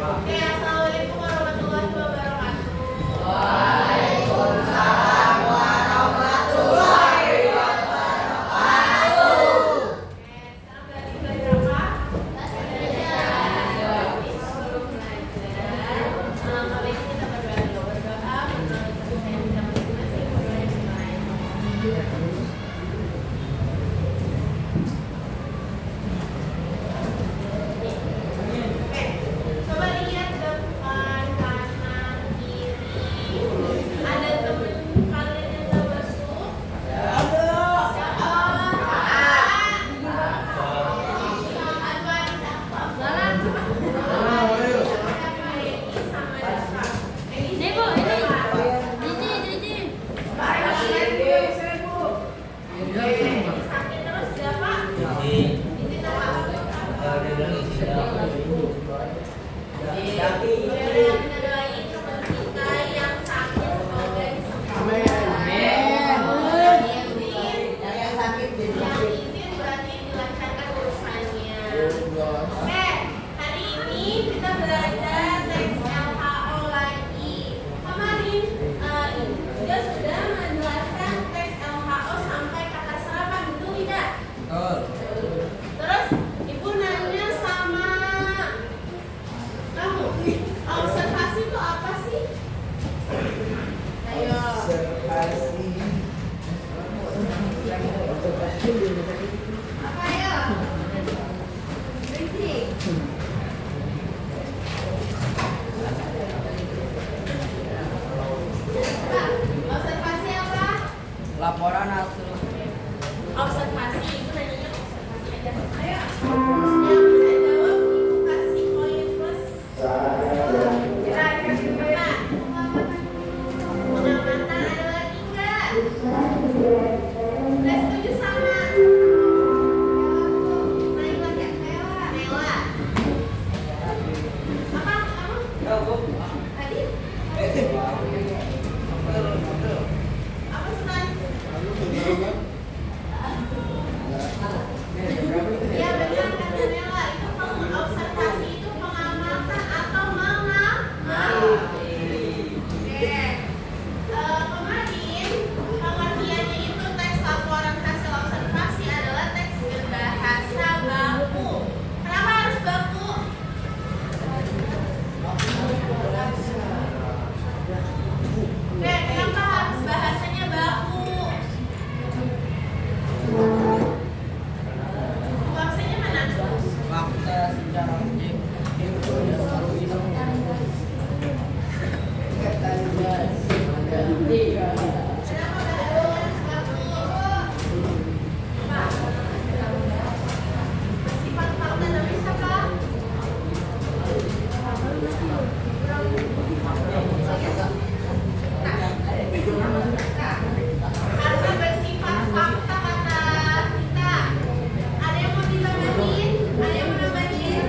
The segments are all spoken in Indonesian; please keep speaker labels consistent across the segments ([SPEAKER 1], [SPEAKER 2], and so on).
[SPEAKER 1] Oke, assalamualaikum warahmatullahi wabarakatuh.
[SPEAKER 2] Waalaikumsalam warahmatullahi wabarakatuh.
[SPEAKER 1] Oke, sekarang berarti belajar apa? Belajar. Sebelum belajar, kali ini kita berdoa menurut kepercayaan kita masing-masing, berdoa yang dimulai. Oke, coba lihat depan, kanan, kiri. Ada temen kalian yang gak masuk? Siapa? Oke, hari ini kita belajar teks LHO lagi. Kemarin dia sudah menjelaskan teks LHO sampai kata serapan, betul tidak? Terus ibu nanya sama kamu, observasi itu apa sih? Ayo. Apa ya? Berhenti. Observasi apa?
[SPEAKER 2] Laporan hasil
[SPEAKER 1] Observasi, ibu nanyanya observasi aja. Ayo. Yang bisa jawab ibu kasih poin plus. Kita kasih poin. Pengamatan ada lagi enggak? Udah setuju sama? Naila ya? Naila. Apa kamu? Tadi? Apa Sultan? Ya benar kata Nela, itu observasi itu pengamatan atau mengamati. Oke. Kemarin pengertiannya itu teks laporan hasil observasi adalah teks berbahasa baku. Kenapa harus baku? Oke, kenapa harus bahasanya baku? Maksudnya mana?
[SPEAKER 2] fakta secara objektif.
[SPEAKER 1] Kenapa harus baku? Sifat fakta namanya siapa? Karena bersifat fakta kata kita. Ada yang mau ditambahin? Ada yang mau nambahin?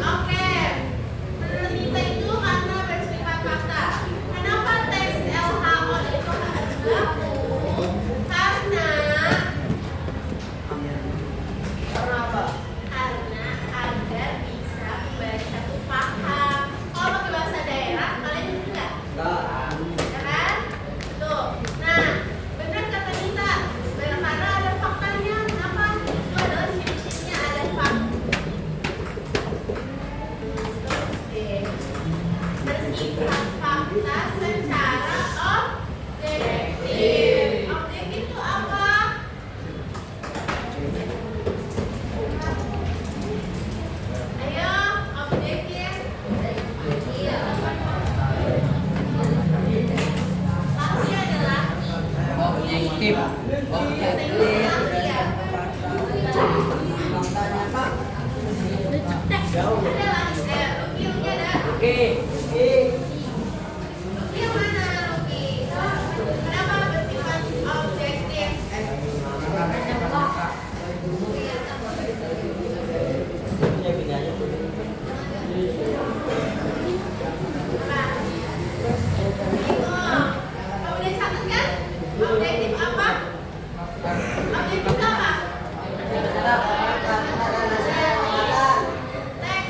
[SPEAKER 1] Oke. Menurut kita itu karena bersifat fakta. Kenapa teks LHO itu harus baku? Karena agar bisa membaca tuh paham. Kalau pakai bahasa daerah, kalian ngerti nggak? Ya kan? Tuh. Nah, benar kata Nita. Karena ada faktanya. Kenapa? Itu adalah ciri-cirinya ada fakta. Bersifat fakta secara objektif. Objektif itu apa? Ayo, objektif. Laki adalah
[SPEAKER 2] Objektif. Faktanya Pak.
[SPEAKER 1] ada lagi. Rugi ada.
[SPEAKER 2] Oke.
[SPEAKER 1] Rugi yang mana Rugi? Kenapa bersifat objektif? Kamu udah catat kan? Objektif apa? Objektif apa? Teks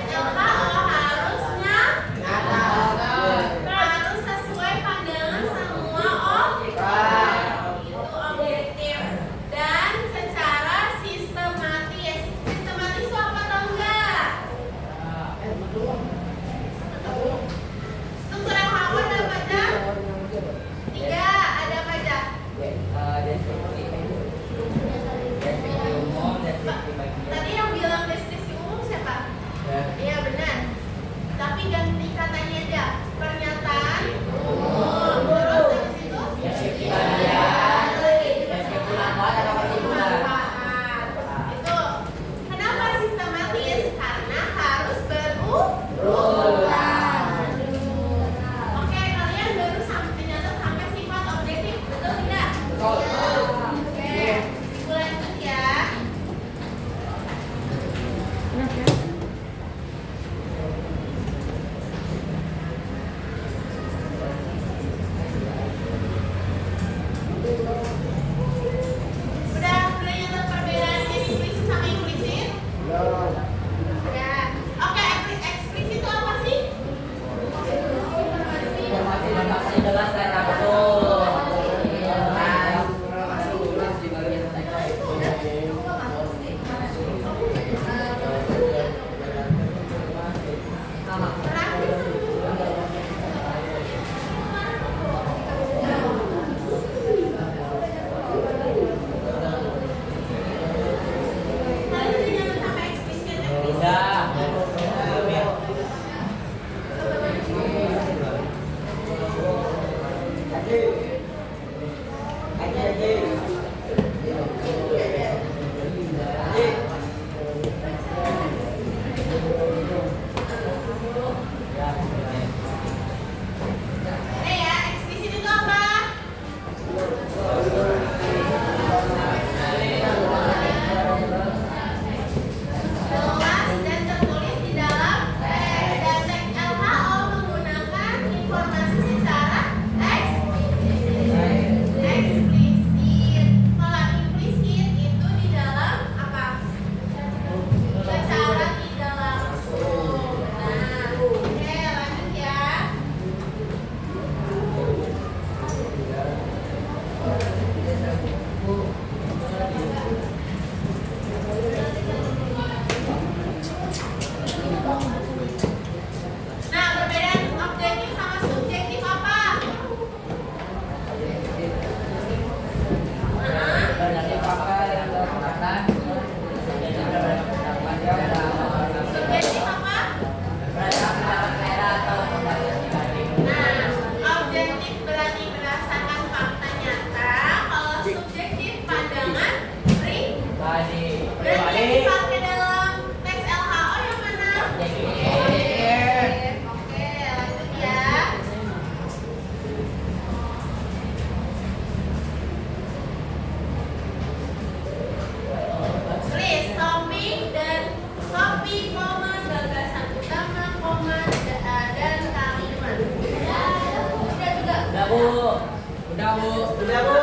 [SPEAKER 2] Sudah, Bu.
[SPEAKER 3] Sudah, Bu.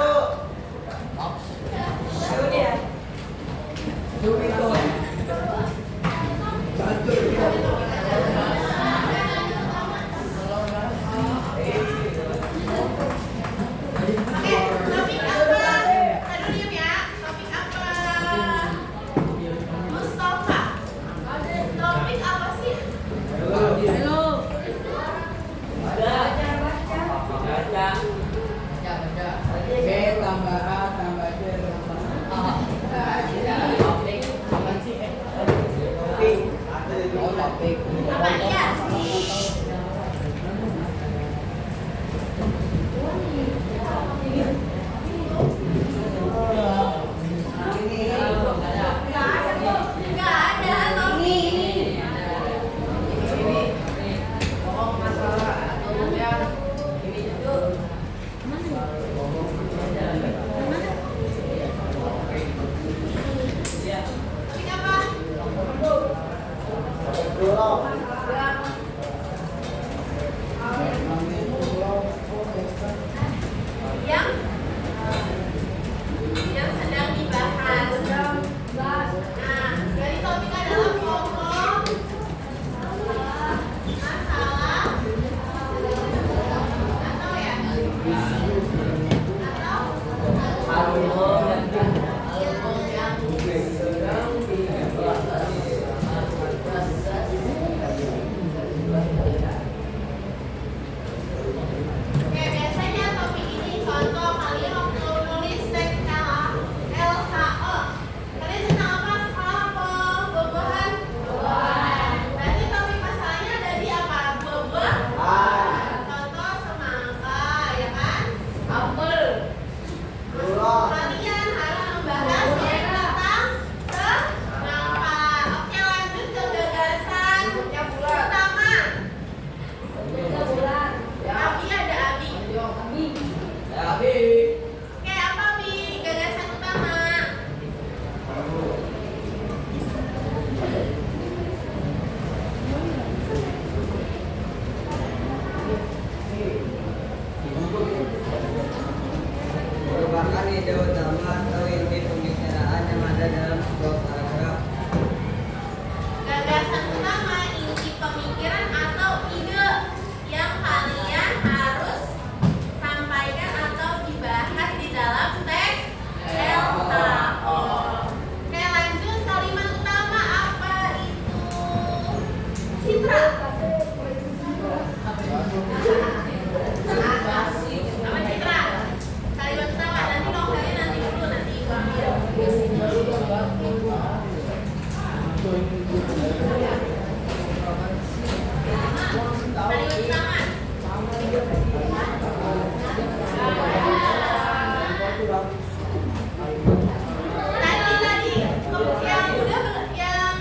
[SPEAKER 2] Ops.
[SPEAKER 3] Sudah.
[SPEAKER 1] Oke, topik apa? Tadi diem ya. Topik apa? Mustafa. Topik apa sih?
[SPEAKER 2] Halo.
[SPEAKER 3] Baca.
[SPEAKER 2] Baca. B tambah A tambah C tambah A. Topik. Apa sih? Oh, topik.
[SPEAKER 1] Apa dia? Nggak ada topik. Topik apa? Yang sedang dibahas. Nah, jadi topik adalah pokok masalah atau ya atau Oke, biasanya topik ini contoh kalian waktu nulis teks LHO. Kalian tentang apa? Sekolah apa? Buah-buahan? Buah-buahan. Berarti topik masalahnya ada di apa? Buah-buahan. Contoh semangka, ya kan? Apel. Kalian harus membahas tentang semangka. Oke, lanjut ke gagasan yang pertama. Abi ada Abi. Oke, apa Bi? Gagasan utama.
[SPEAKER 3] Merupakan ide utama atau inti pembicaraan yang ada dalam sebuah paragraf.
[SPEAKER 1] Gagasan utama inti pemikiran atau ide yang kalian harus sampaikan atau dibahas di dalam teks LHO. Oke, lanjut kalimat utama apa itu? Citra. Apa Citra? Kalimat utama nanti novelnya nanti dulu nanti ambil. Kalimat utama. Tadi yang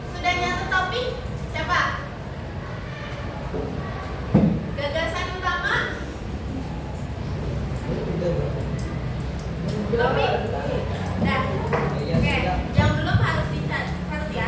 [SPEAKER 1] sudah nyata topik siapa? Gagasan utama. Topik. Dah. Oke, yang belum harus dicatat ya.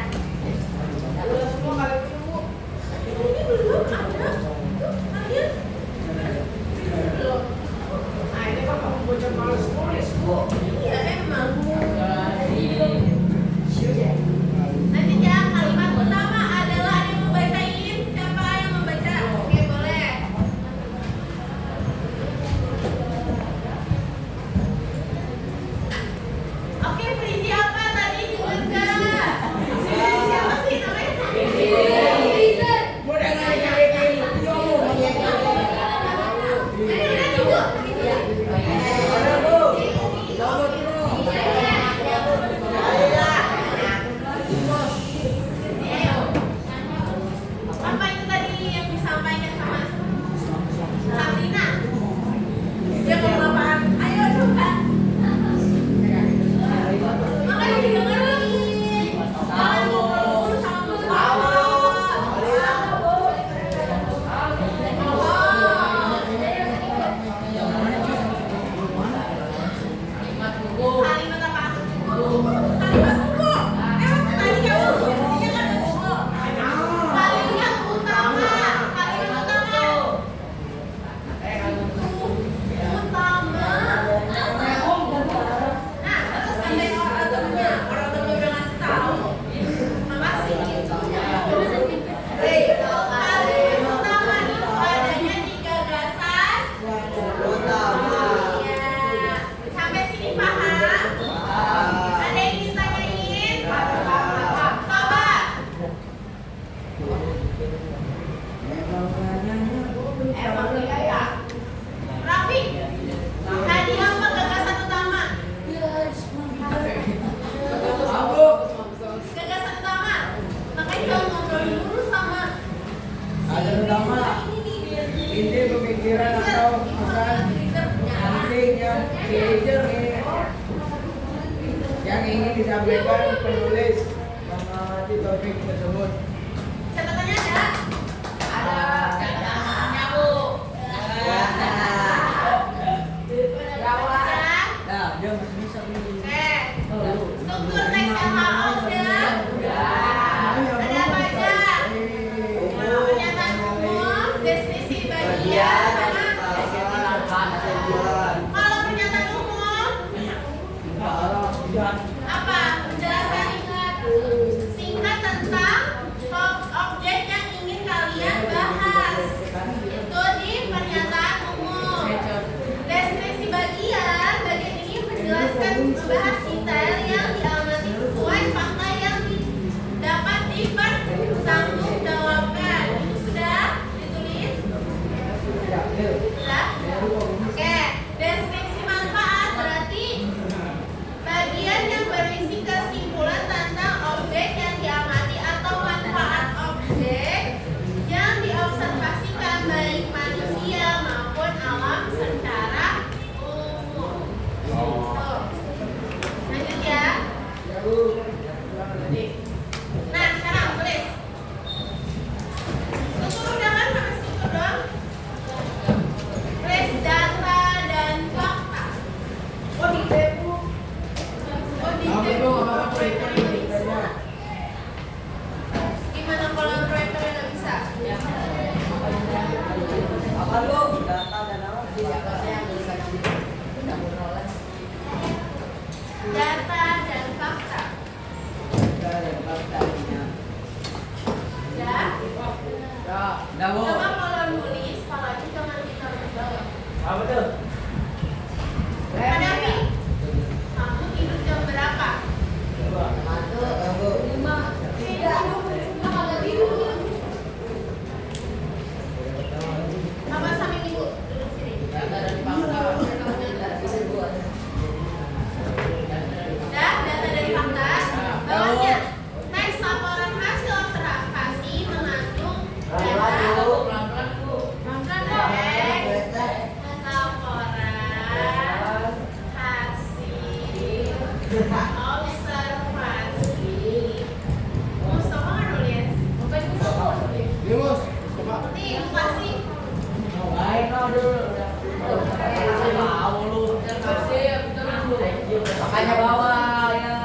[SPEAKER 2] utama ini pemikiran atau pesan penting yang ingin disampaikan penulis mengamati topik tersebut.
[SPEAKER 1] Catatannya ada?
[SPEAKER 4] Ada. Catatannya, Bu.
[SPEAKER 2] Nah, dia masih bisa begini.
[SPEAKER 1] Struktur teks LHO udah. Ada apa aja? Pernyataan umum, deskripsi bagian, kalau pernyataan umum apa? Penjelasan singkat tentang objek yang ingin kalian bahas. Itu di pernyataan umum. Deskripsi bagian ini menjelaskan membahas detail yang diamati sesuai fakta yang dapat dipertanggungjawabkan. Itu sudah ditulis? Sudah? Oke, deskripsi manfaat berarti bagian yang berisi kesimpulan tentang objek yang diamati atau manfaat objek yang diobservasikan baik manusia maupun alam secara umum. Tuh. Lanjut ya. Nah, sekarang tulis. Struktur udah kan sama struktur dong? Tulis data dan fakta. Oh, di debu. Oh, di debu. Proyektornya nggak bisa. Gimana kalau proyektornya nggak bisa?
[SPEAKER 3] Apa lu? Data dan apa?
[SPEAKER 1] Data dan fakta. Ya? Coba kalau nulis, palanya jangan ditaruh di bawah.
[SPEAKER 2] Apa tuh?
[SPEAKER 1] Hadapi. Kamu tidur jam berapa? Apa sampai minggu? Duduk sini. Dah, data dari fakta. Bawahnya, teks laporan hasil observasi mengandung data. Pelan-pelan, teks laporan hasil observasi. Mustafa kan nulis? Bukan Mustafa nulis. Nih, lu kasih.
[SPEAKER 4] Makanya bawa ya.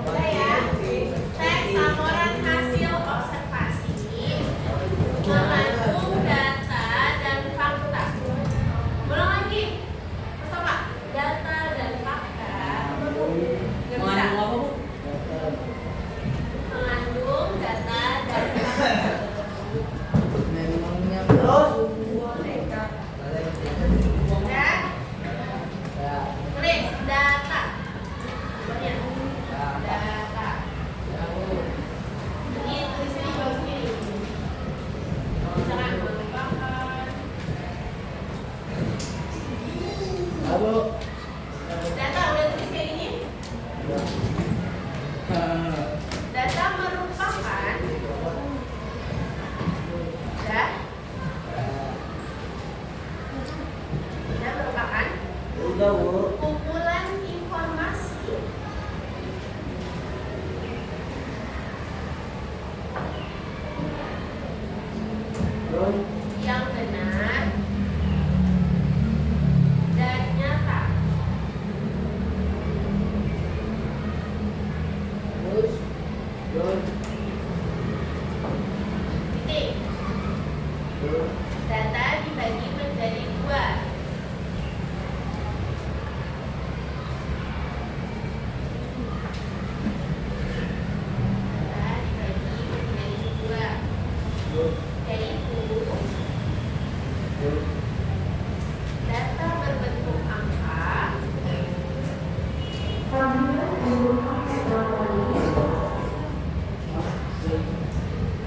[SPEAKER 1] Ada yang teks laporan hasil observasi mengandung data dan fakta. Ulang lagi. Mustafa, data dan fakta. Nggak bisa. Mengandung data dan fakta. Ya? Tulis data. Banyak. Data. Ini tulisnya di bawah sini. Misalkan merupakan data udah tulis kayak gini. Data merupakan kumpulan informasi yang benar dan nyata. Titik. Data dibagi menjadi dua. Data dibagi menjadi dua. Yaitu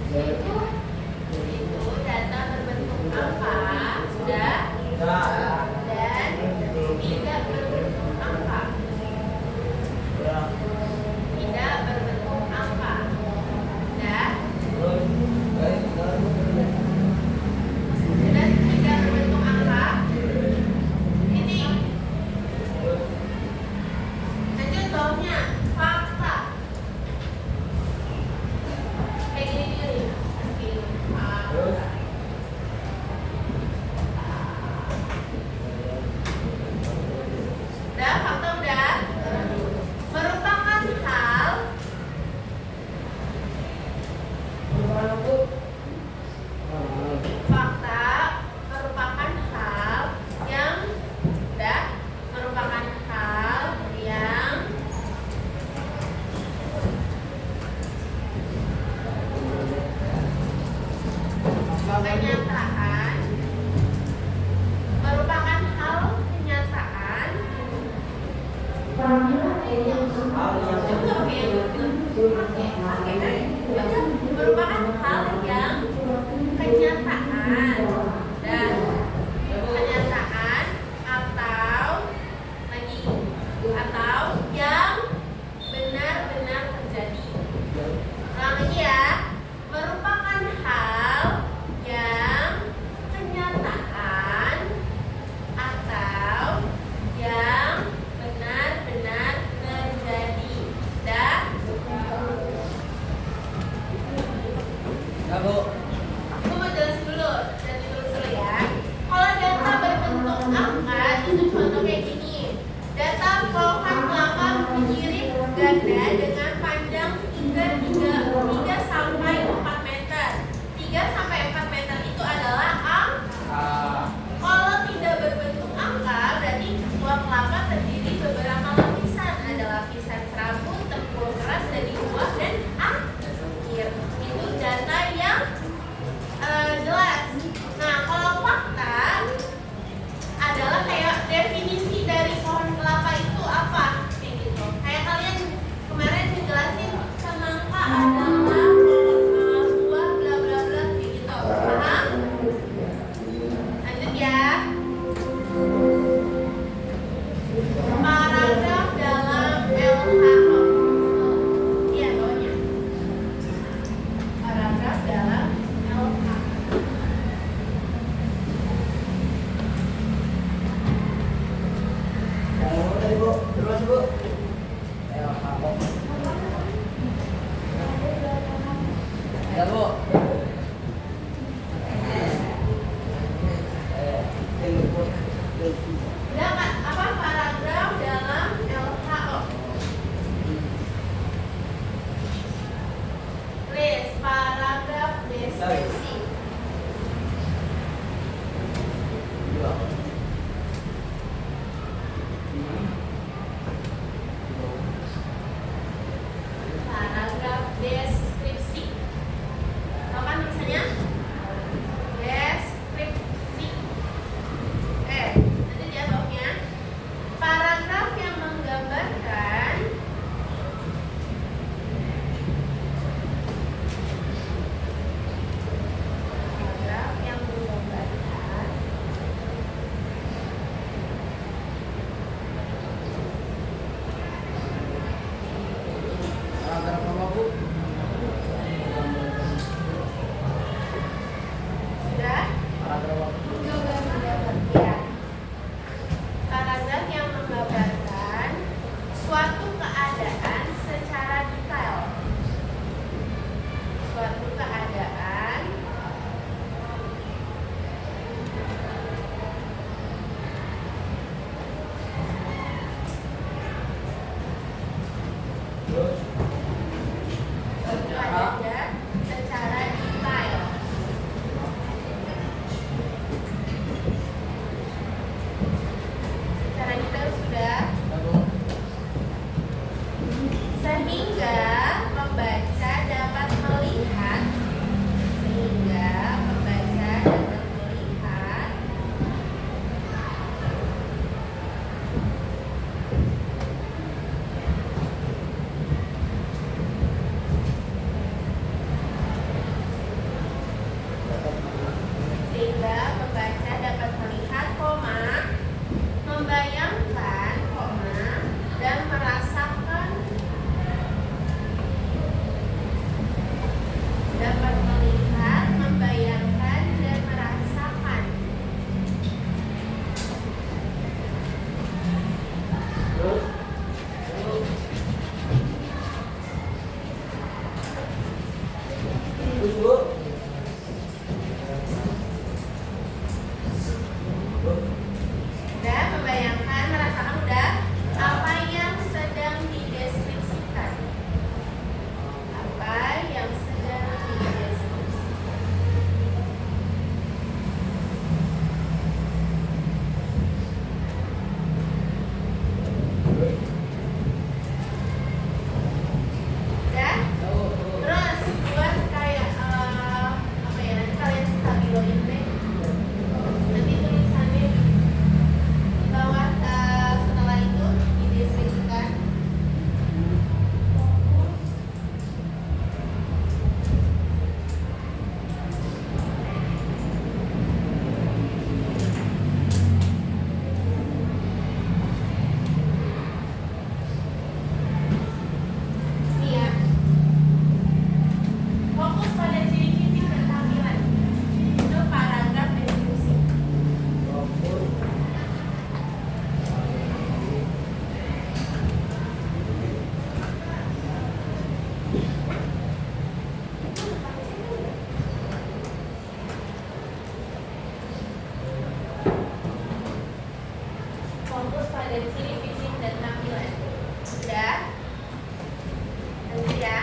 [SPEAKER 1] Itu data berbentuk angka sudah dan tidak berbentuk angka. Tidak berbentuk angka. Sudah. Sudah tidak berbentuk angka. Ini. Lanjut bawahnya fakta. Kayak gini nih. Gini. Udah, fakta udah. Merupakan hal fakta merupakan hal yang udah merupakan hal yang kenyataan merupakan hal kenyataan merupakan hal yang kenyataan dan kenyataan atau lagi atau yang benar-benar terjadi. Ulang lagi ya, merupakan hal yang kenyataan atau yang benar-benar terjadi. Dah?
[SPEAKER 3] Ya, Bu.
[SPEAKER 1] Aku mau jelasin dulu dan ditulis dulu ya. Kalau data berbentuk angka itu contoh kayak gini. Data polokan kelapa mengirim ganda dengan panjang 3 sampai 4 meter. 3 sampai 4 meter itu adalah angka. Kalau tidak berbentuk angka berarti buah kelapa terdiri beberapa lapisan. Ada lapisan serabut, tempurung keras dari buah dan akhir. Itu data yang jelas. Nah, kalau fakta adalah kayak definisi dari pohon kelapa itu apa? Kayak gitu. Kayak kalian kemarin dijelasin semangka adalah buah bla bla bla kayak gitu. Paham? Lanjut ya. Paragraf dalam LHO. Iya, bawahnya. Paragraf dalam LHO.
[SPEAKER 3] Tadi, Bu. Terus, Bu. Ya, Bu.
[SPEAKER 1] Udah Kak, apa paragraf dalam LHO? List paragraf deskripsi. Paragraf deskripsi. Kamu dapat melihat, membayangkan, dan merasakan. Udah, membayangkan, merasakan udah. Apa yang sedang dideskripsikan? Apa yang sedang dideskripsikan? Udah? Terus buat kayak apa ya? Nanti kalian stabiloin deh. Nanti tulisannya di bawah setelah itu dideskripsikan. Nih ya. Fokus pada ciri fisik dan tampilan. Itu paragraf deskripsi. Fokus pada ciri fisik dan tampilan. Sudah? Nanti ya.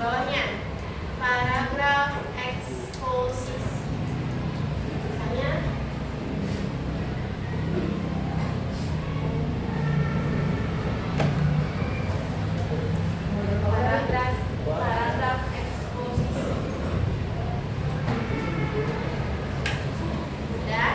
[SPEAKER 1] Bawahnya paragraf eksposisi. Misalnya paragraf eksposisi. Sudah?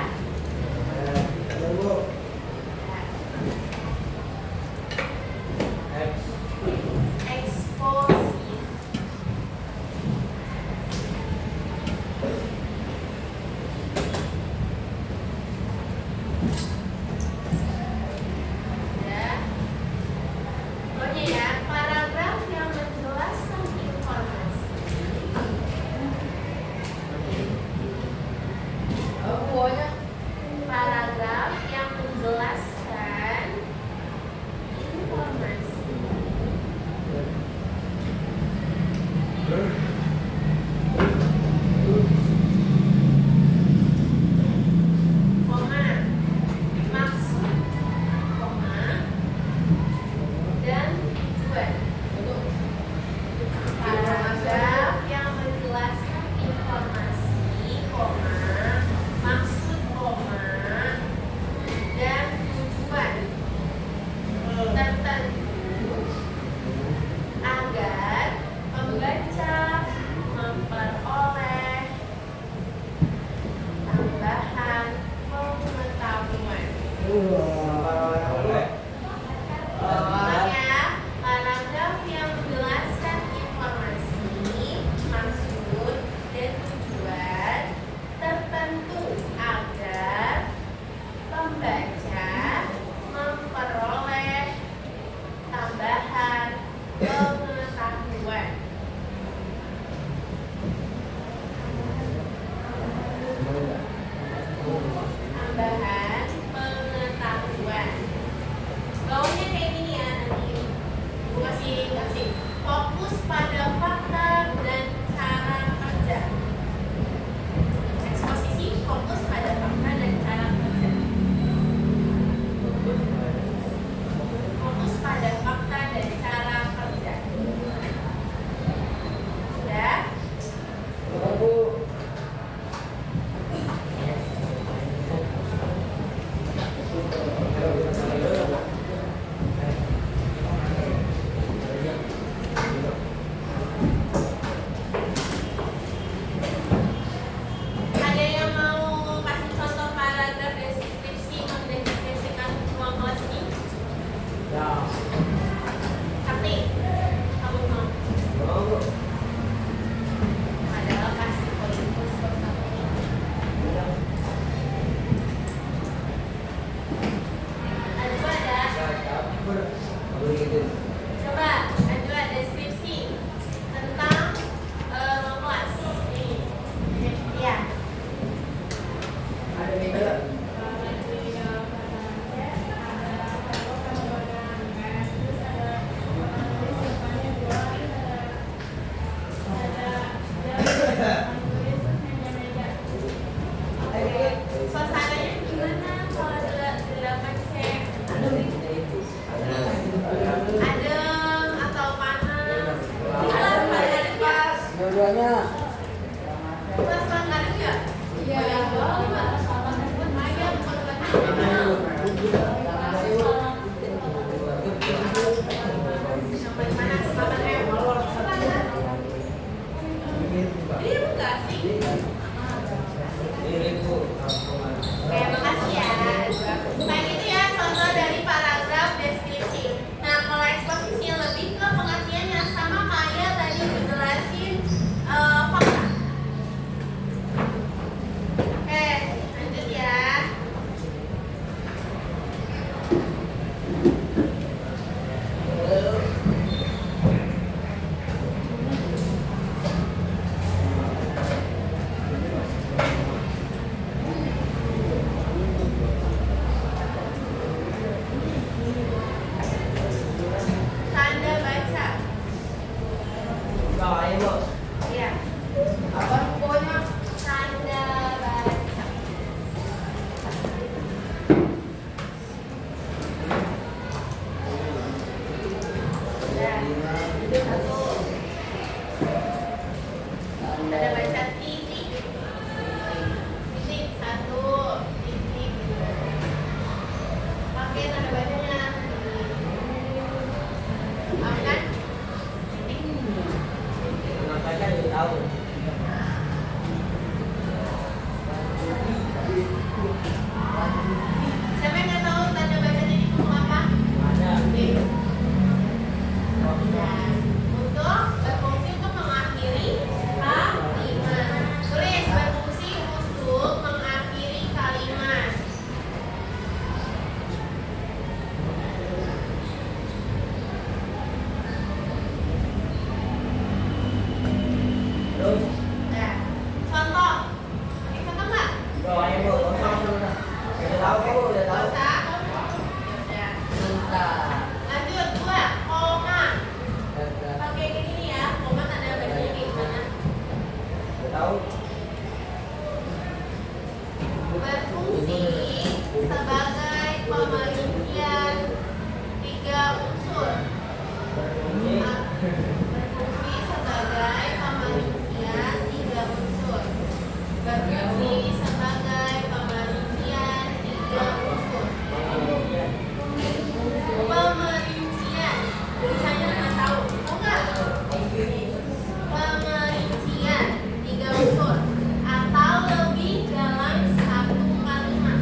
[SPEAKER 3] Suaranya.
[SPEAKER 1] Mas Manggarin nggak?
[SPEAKER 4] Iya.
[SPEAKER 1] Yang bawah Mbak. Ayam, sampai mana? Selamat Ini enggak sih?
[SPEAKER 3] Ini Bu.
[SPEAKER 1] Oke, makasih ya. Baik, itu ya contoh dari paragraf deskripsi. Nah, kalau eksposisi lebih ke pengertiannya sama kayak tadi dijelasin fakta. Oke, lanjut ya. Tanda baca.
[SPEAKER 3] Bawain Bu.
[SPEAKER 1] Iya.
[SPEAKER 4] Apa pokoknya?
[SPEAKER 1] Tanda baca. Ya. Itu satu. Tanda baca titik. Titik satu. Titik. Pakai tanda bacanya. Paham kan? Titik.
[SPEAKER 3] Kenapa kan udah tahu?
[SPEAKER 1] Siapa yang nggak tahu tanda baca titik untuk apa?
[SPEAKER 3] Ada.
[SPEAKER 1] Titik. Dan untuk berfungsi untuk mengakhiri kalimat. Tulis berfungsi untuk mengakhiri kalimat.
[SPEAKER 3] Terus
[SPEAKER 1] Nah, contoh. Oke, contoh nggak?
[SPEAKER 3] bawain Bu. Udah tahu Bu, udah
[SPEAKER 1] Nggak
[SPEAKER 3] tahu.
[SPEAKER 1] usah. Ya udah. Lanjut dua, koma. Pakai kayak gini ya, koma tanda bacanya kayak gimana?
[SPEAKER 3] Udah tahu.
[SPEAKER 1] Berfungsi sebagai pemerincian tiga unsur.
[SPEAKER 3] Ini
[SPEAKER 1] Berfungsi sebagai pemerincian tiga unsur. Berfungsi sebagai pemerincian tiga unsur. Pemerincian, tulisannya nggak tahu, tahu nggak? Pemerincian tiga unsur atau lebih dalam satu kalimat.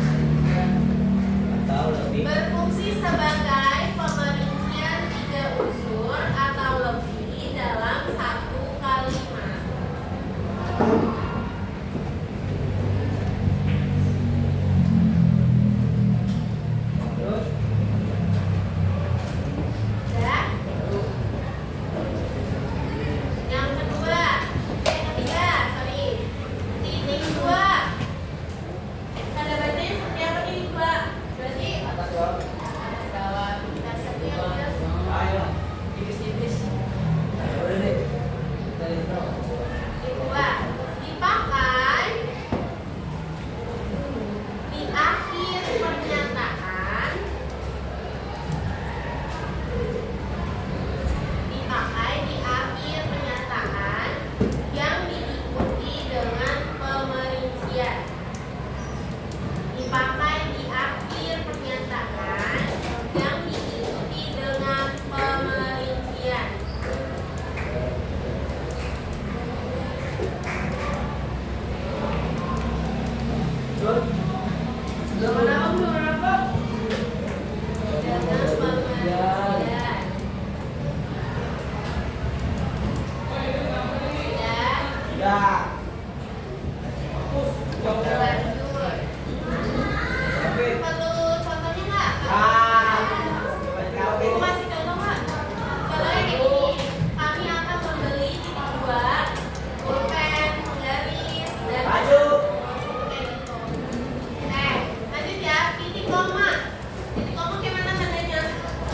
[SPEAKER 3] tahu lebih.
[SPEAKER 1] Berfungsi sebagai pemerincian tiga unsur atau lebih dalam satu kalimat.
[SPEAKER 3] Terus
[SPEAKER 1] Ya. Yang kedua, ketiga, sorry. Titik dua. Tanda bacanya seperti apa nih dua? Berarti
[SPEAKER 3] atas bawah.
[SPEAKER 4] Kawan.
[SPEAKER 1] kita satu yang jelas.
[SPEAKER 3] Ayo.
[SPEAKER 4] Tipis-tipis.
[SPEAKER 3] Udah deh. Dari itu.
[SPEAKER 1] Titik dua dipakai di akhir pernyataan. Dipakai di akhir pernyataan yang diikuti dengan pemerincian. Dipakai di akhir pernyataan yang diikuti dengan pemerincian.
[SPEAKER 3] Terus
[SPEAKER 1] Belum apa? Dengan pemerincian.
[SPEAKER 3] ya.
[SPEAKER 1] Lanjut.
[SPEAKER 3] Tapi
[SPEAKER 1] Perlu contohnya nggak?
[SPEAKER 3] kau
[SPEAKER 1] Aku masih contoh nggak? Contohnya kayak gini. Kami akan membeli titik dua, pulpen, garis, dan
[SPEAKER 3] Maju.
[SPEAKER 1] kayak gitu. Lanjut ya. Titik koma. Titik koma gimana tandanya?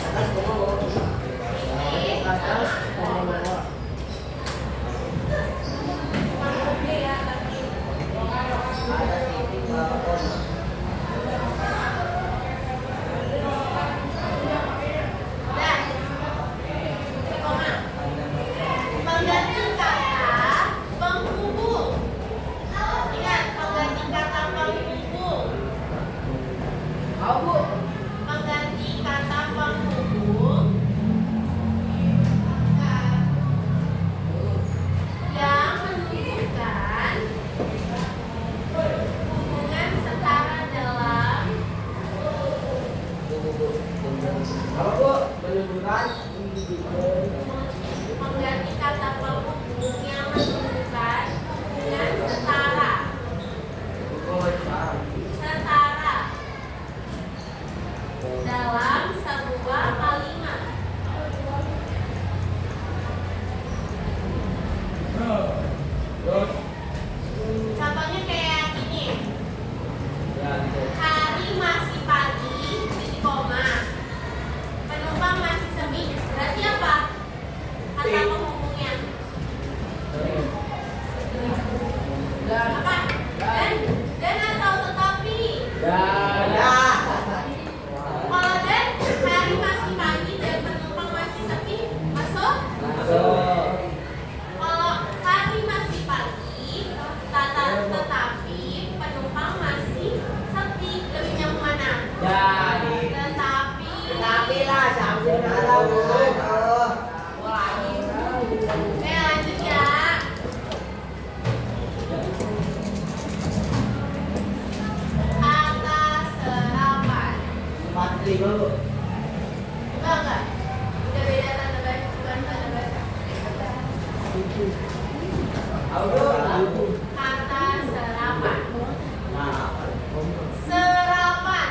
[SPEAKER 3] atas bawah.
[SPEAKER 1] Titik
[SPEAKER 3] Atas
[SPEAKER 1] koma.
[SPEAKER 3] bawah.
[SPEAKER 1] Apa? Dan atau tetapi. Kalau dan hari masih pagi dan penumpang masih sepi, masuk? Kalau hari masih pagi, tetapi penumpang masih sepi, lebih nyambung mana? Tetapi. Oke, lanjut ya. Kata serapan. Enggak. Udah beda tanda baca, bukan tanda baca. Kata serapan. Serapan. Serapan.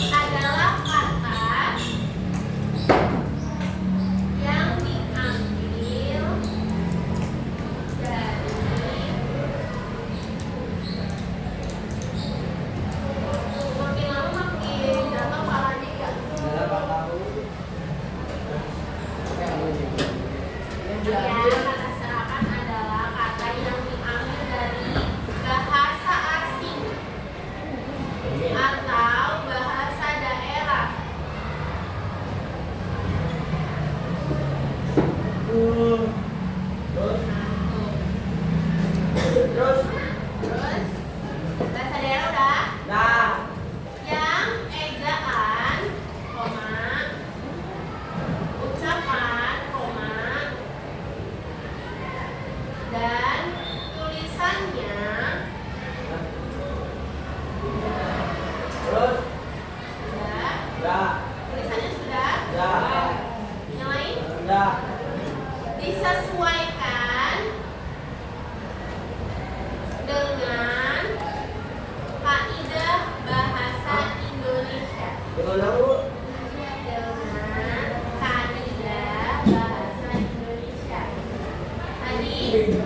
[SPEAKER 1] Dan adalah kata yang diambil dari makin lama makin jatuh palanya ya. Ya, kata serapan adalah kata yang diambil dari bahasa asing atau bahasa daerah. Terus bahasa daerah udah. Yang ejaan, koma, ucapan, koma, dan tulisannya sudah. Tulisannya sudah. Yang lain disesuaikan dengan kaidah bahasa Indonesia. Dengan kaidah bahasa Indonesia. Tadi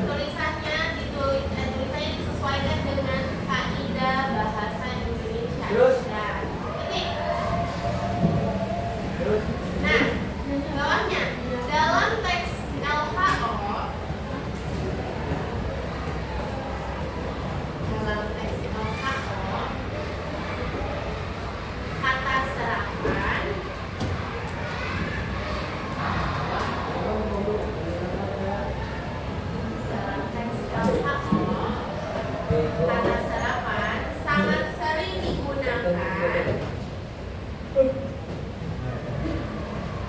[SPEAKER 1] tulisannya disesuaikan dengan kaidah bahasa Indonesia. Nah, titik. Nah, bawahnya dalam teks LHO, kata serapan sangat sering digunakan.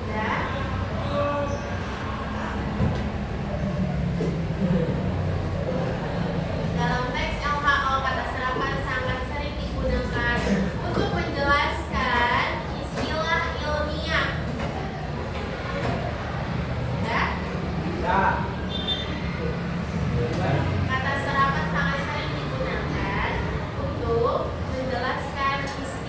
[SPEAKER 1] Ya. Dalam teks LHO, kata serapan sangat sering digunakan untuk menjelaskan istilah ilmiah. Ya. Kata serapan sangat sering digunakan untuk menjelaskan istilah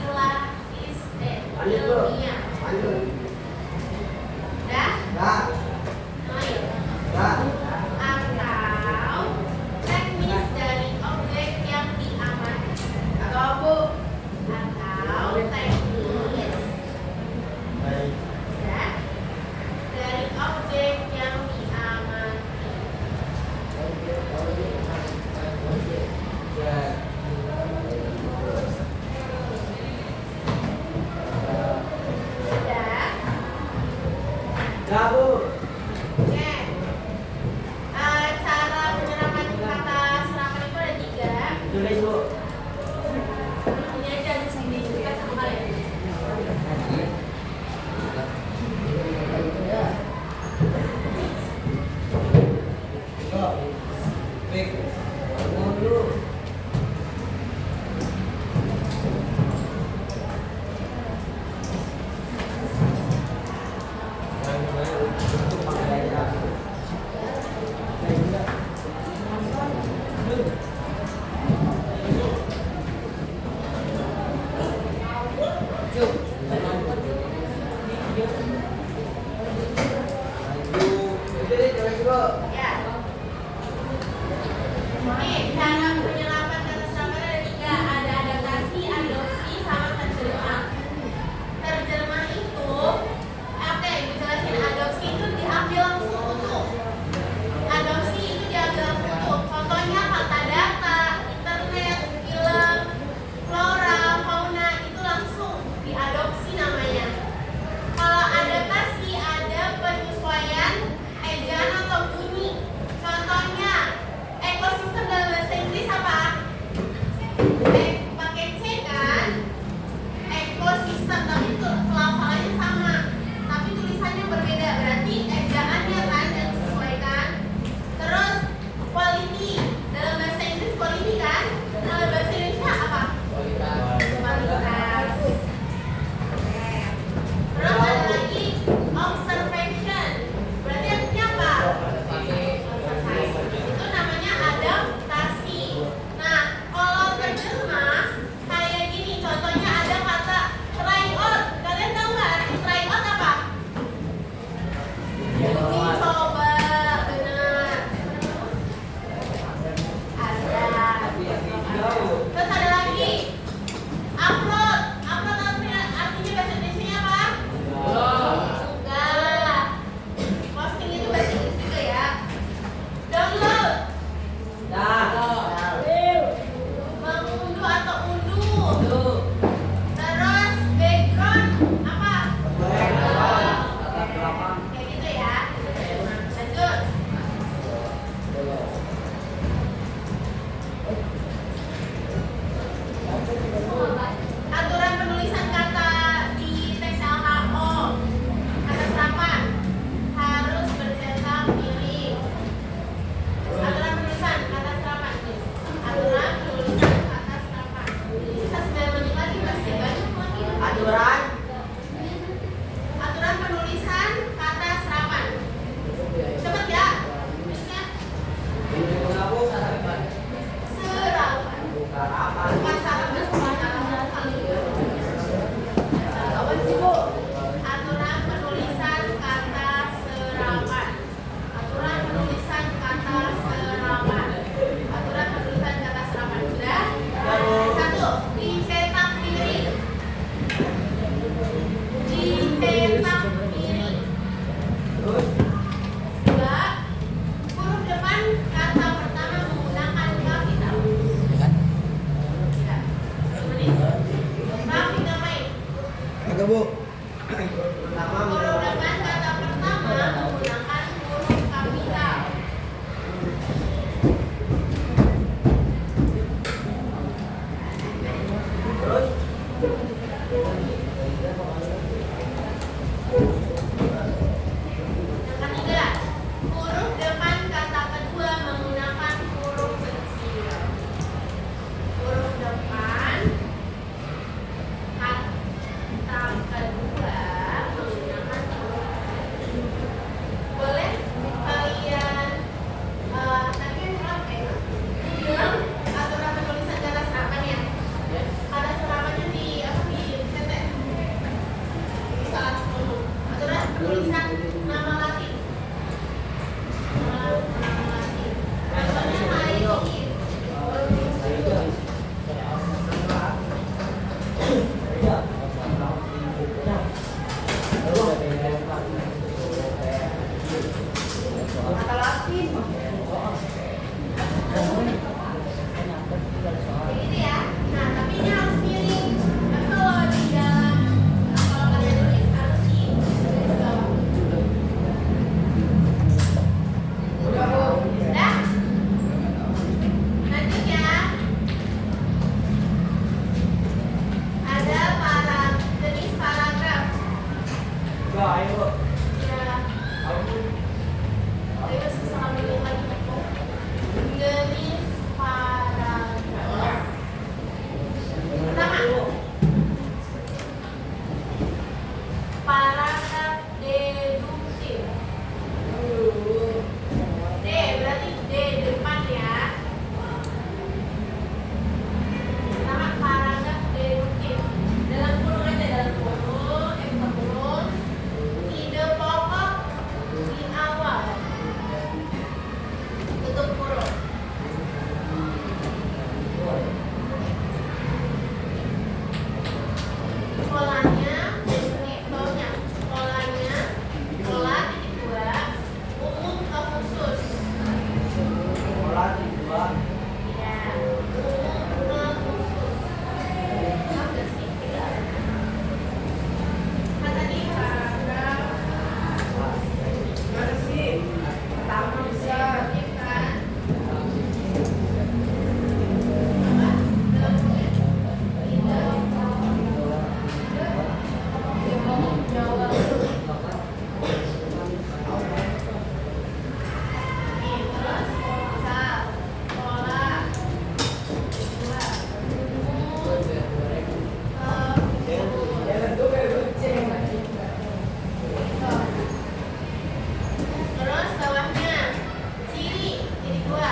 [SPEAKER 3] Kagak, Bu.
[SPEAKER 1] Huruf dengan kata pertama menggunakan huruf kapital. Yang ketiga, huruf depan kata kedua menggunakan huruf kecil. Huruf depan kata kedua menggunakan huruf kecil. Boleh kalian tadi bilang aturan penulisan cara serapan ya? Ada serapannya di cetek. Saat aturan penulisan nama Latin. Nama Latin. Contohnya hari ini. Kata Latin. Kayak gitu ya. Nah, tapi ini harus miring. Tapi kalau di dalam, kalau kalian tulis harus di garis bawah. Sudah? Lanjut ya. Ada jenis paragraf. Ya. Ayo sesama dulu lagi. Jenis paragraf. Pertama, paragraf deduktif. D berarti D depan ya. Pertama, paragraf deduktif. Dalam kurung aja, dalam kurung, buka kurung. Ide pokok di awal. Tutup kurung. Polanya, bawahnya, polanya, pola titik dua, umum ke khusus. Ya, umum ke khusus. Apa sih? Kan tadi paragraf.
[SPEAKER 4] Mana sih? Pertama bisa.
[SPEAKER 1] Kan? Apa? Dalam kurung.
[SPEAKER 4] Jawa.
[SPEAKER 1] Terus misal pola dua
[SPEAKER 4] Jalan tuh kayak goceng.
[SPEAKER 1] terus bawahnya ciri dua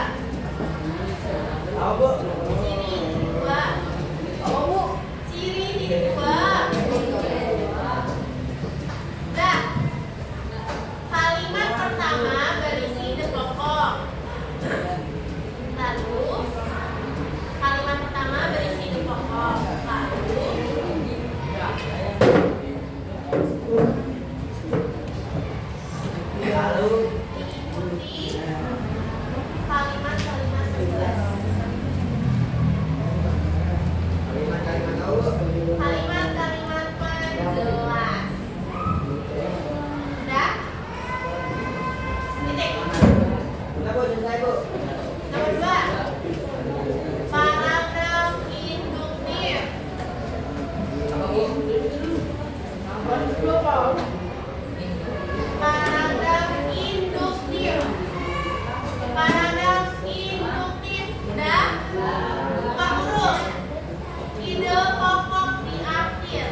[SPEAKER 1] ciri dua ciri dua udah kalimat pertama berisi ide pokok lalu kalimat pertama berisi ide pokok lalu diikuti kalimat-kalimat sejelas. Kalimat-kalimat penjelas. Udah? Titik. Nomor dua. Paragraf induktif. Paragraf induktif. Paragraf induktif. Udah? Buka huruf. Ide pokok di akhir.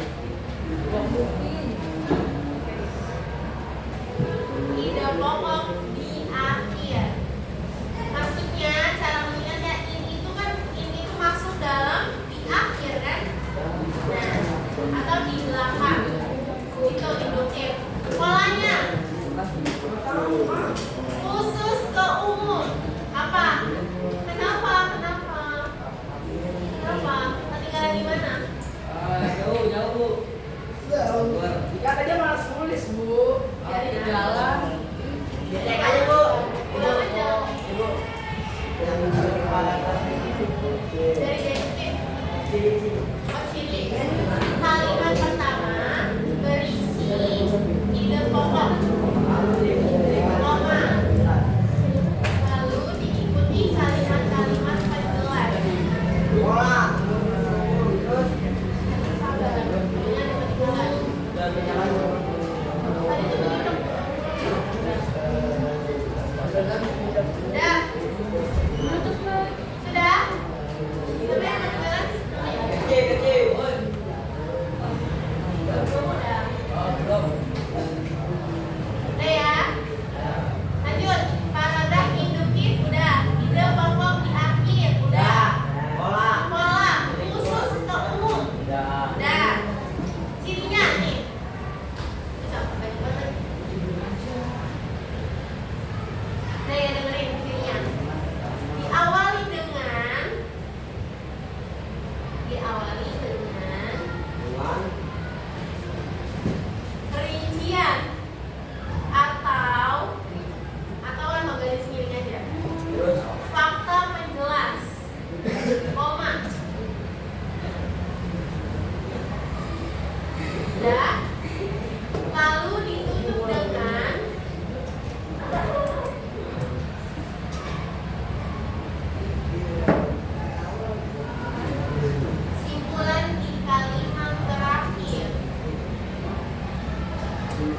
[SPEAKER 1] Ide pokok di akhir. Maksudnya cara mengingatnya ini itu kan ini itu masuk dalam di akhir kan? Nah, atau di belakang. Itu induktif. Polanya khusus ke umum. Apa? Kenapa? Ketinggalan di mana?
[SPEAKER 3] Jauh.
[SPEAKER 4] Katanya malas nulis, Bu. Dari dalam.
[SPEAKER 3] Cek aja, Bu.
[SPEAKER 1] Ulang aja. Dari deduktif. Oh, ciri. Kalimat pertama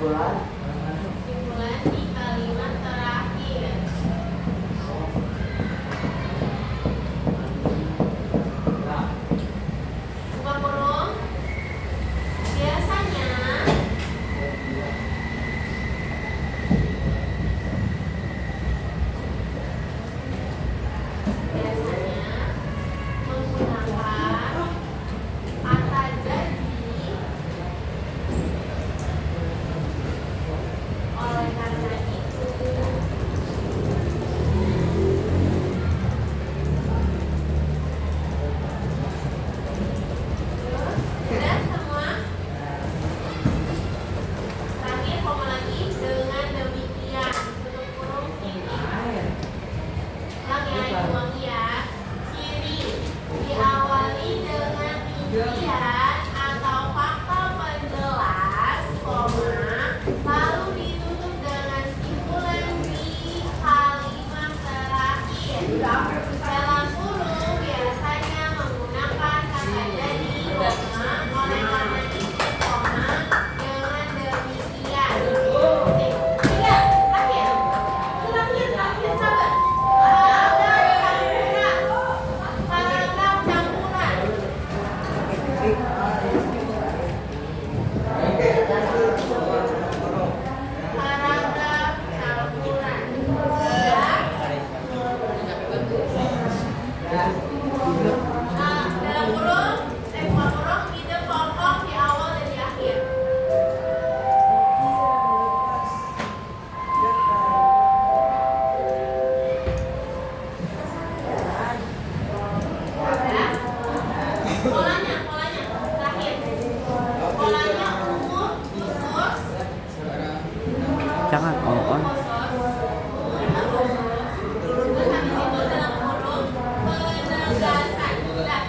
[SPEAKER 1] Kesimpulan di kalimat terakhir. Buka kurung. Biasanya menggunakan kata jadi. Oleh karena itu, sudah semua. Terakhir koma lagi dengan demikian. Tutup kurung ini. Ulang ya, ulangi ya. Ciri diawali dengan impian atau fakta penjelas, koma, lalu ditutup dengan simpulan di kalimat terakhir. Dalam kurung biasanya menggunakan kata jadi, koma, oleh karena itu, koma, dengan demikian. Oke, tiga, terakhir. Terakhir, sabar. Paragraf campuran. Paragraf campuran. Dalam kurung, bukan kurung, ide pokok di awal dan di akhir. Polanya terakhir. Polanya umum, khusus,
[SPEAKER 2] Jangan on.
[SPEAKER 1] terus habis itu dalam kurung penegasan. Udah.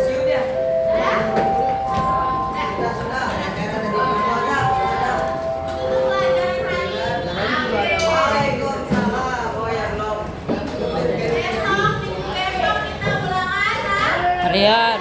[SPEAKER 3] Sudah.
[SPEAKER 1] Udah.
[SPEAKER 3] Sudah. Yang ada di mana?
[SPEAKER 1] Untuk pelajaran hari ini.
[SPEAKER 3] Waalaikumsalam. Oh ya belum.
[SPEAKER 1] Besok kita ulangan.
[SPEAKER 2] Harian.